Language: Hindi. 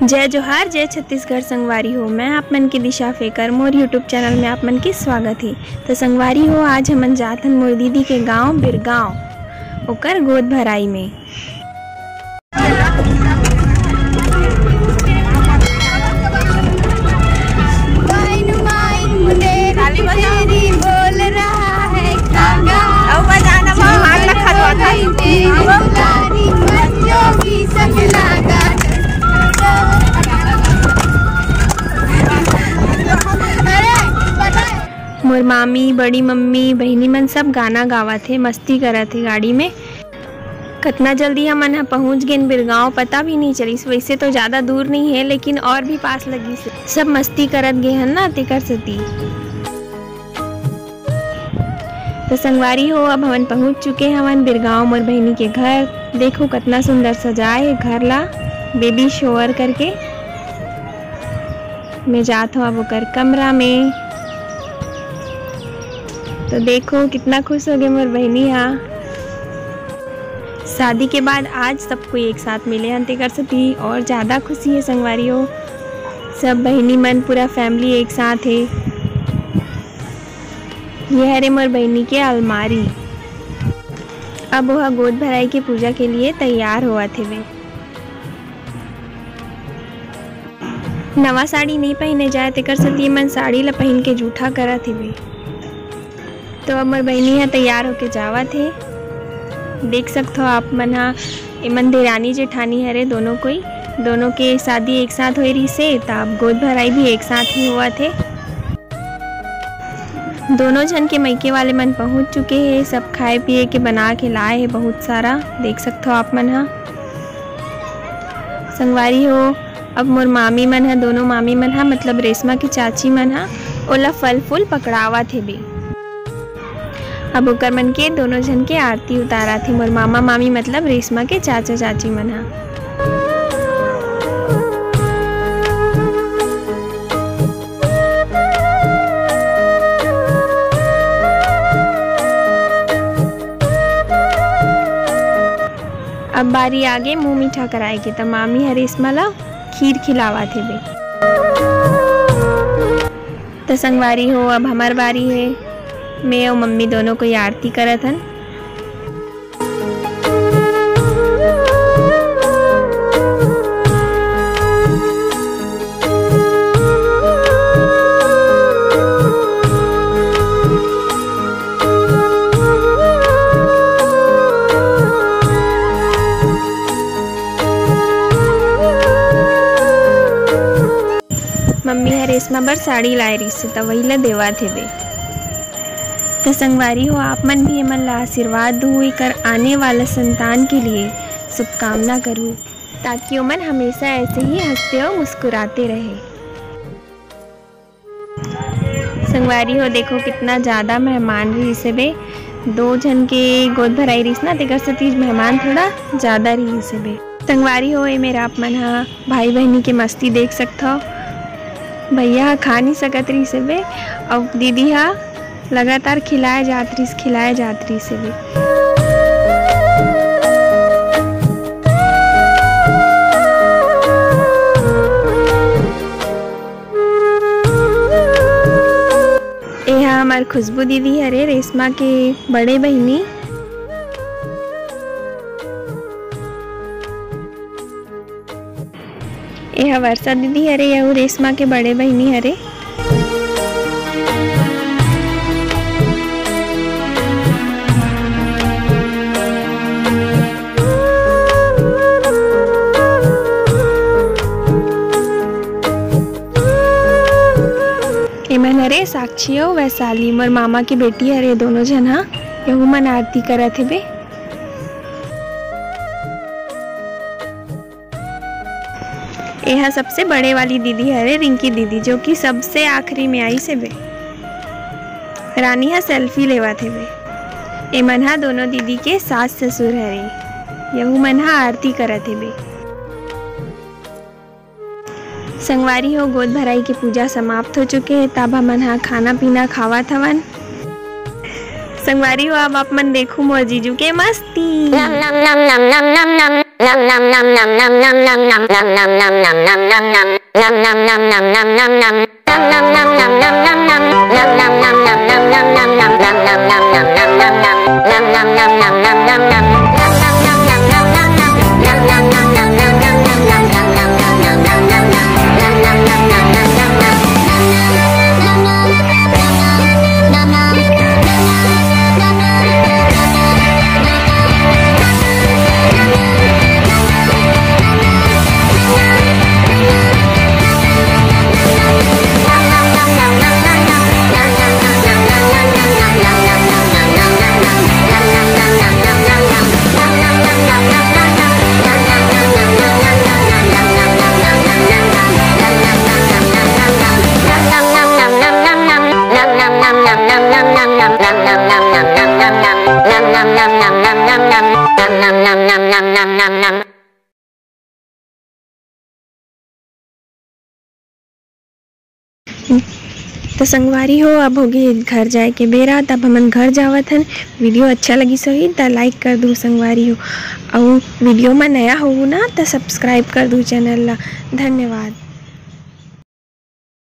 जय जोहार, जय छत्तीसगढ़ संगवारी हो। मैं आप मन की दिशा फेकर मोर यूट्यूब चैनल में आप मन की स्वागत है। तो संगवारी हो, आज हमन जाथन मोर दीदी के गांव बिरगांव ओकर गोद भराई में। मोर मामी, बड़ी मम्मी, बहनी मन सब गाना गावत थे, मस्ती करत थे गाड़ी में। कितना जल्दी हमन ह पहुंच गए बिरगांव पता भी नहीं चलिस। वैसे तो ज़्यादा दूर नहीं है लेकिन और भी पास लगी से सब मस्ती करत गए हन ना तेकर सती। तो संगवारी हो, अब हमन पहुंच चुके हवन बिरगांव मोर बहनी के घर। देखो कितना सुंदर सजाए है घर ला बेबी शोवर करके। मैं जात हूँ अब ओकर कमरा में। तो देखो कितना खुश हो गए मोर बहनी। हाँ, शादी के बाद आज सब कोई एक साथ मिले हैं तेकर सती और ज़्यादा खुशी है संगवारी हो। सब बहनी मन पूरा फैमिली एक साथ है। यह है मोर बहनी के अलमारी। अब वह गोद भराई की पूजा के लिए तैयार हुआ थे। वे नवा साड़ी नहीं पहने जाए तेकर सती मन साड़ी ला पहन के जूठा करा थे। वे तो अब मोर बहनी है तैयार होके जावा थे। देख सकते हो आप मन हा एमन देरानी जेठानी हरे दोनों के शादी एक साथ हुई रही से, तब गोद भराई भी एक साथ ही हुआ थे। दोनों जन के मैके वाले मन पहुंच चुके हैं। सब खाए पिए के बना के लाए हैं बहुत सारा। देख सकते हो आप मन हा संगवारी हो। अब मोर मामी मन है, दोनों मामी मन हा मतलब रेशमा की चाची मन हा ओला फल फूल पकड़ावा थे भी। अब ओकर मन के दोनों जन के आरती उतारा थी। मोर मामा मामी मतलब रेशमा के चाचा चाची मन हा। अब बारी आगे मुंह मीठा कराएगी तो मामी है रेशमा ला खीर खिलावा थे बे। तो संगवारी हो, अब हमार बारी है। मैं और मम्मी दोनों को आरती करत हन। मम्मी है रेशमा बर साड़ी लाए रही से तो वही ला देवा थे बे। तो संगवारी हो, आप मन भी एमन ला आशीर्वाद दो कर आने वाला संतान के लिए शुभकामना करूँ ताकि ओमन हमेशा ऐसे ही हंसते और मुस्कुराते रहे। संगवारी हो, देखो कितना ज़्यादा मेहमान रही से बे। दो जन के गोद भराई रही ना तेकर सती मेहमान थोड़ा ज़्यादा रही से बे। संगवारी हो, ये मेरा आप मन हा भाई बहनी के मस्ती देख सकते हो। भैया खा नहीं सकत रही से बे और दीदी हा लगातार खिलाए जात रही से भी। यह हमार खुशबू दीदी हरे रेशमा के बड़े बहनी। यह वर्षा दीदी हरे, यह रेशमा के बड़े बहनी हरे। एमन हरे साक्षी और वैशाली मोर मामा की बेटी हरे। दोनों जन हा यहू मन आरती करत हे बे। यह सबसे बड़े वाली दीदी हरे रिंकी दीदी, जो कि सबसे आखिरी में आई से बे। रानी हा सेल्फी लेवा थे बे। एमन हा दोनों दीदी के सास ससुर हरे। यहू मन हा आरती करत हे बे। संगवारी हो, गोद भराई की पूजा समाप्त हो चुके हैं। तब हमन हा खाना पीना खावत हवन। संगवारी हो, अब आप मन देखो मोर जीजू के मस्ती। तो संगवारी हो, अब होगी घर जाए के बेरा, तब हमन घर जावत हन। वीडियो अच्छा लगी सही तो लाइक कर दू संगवारी हो, और वीडियो में नया हो ना तो सब्सक्राइब कर दू चैनल ला। धन्यवाद।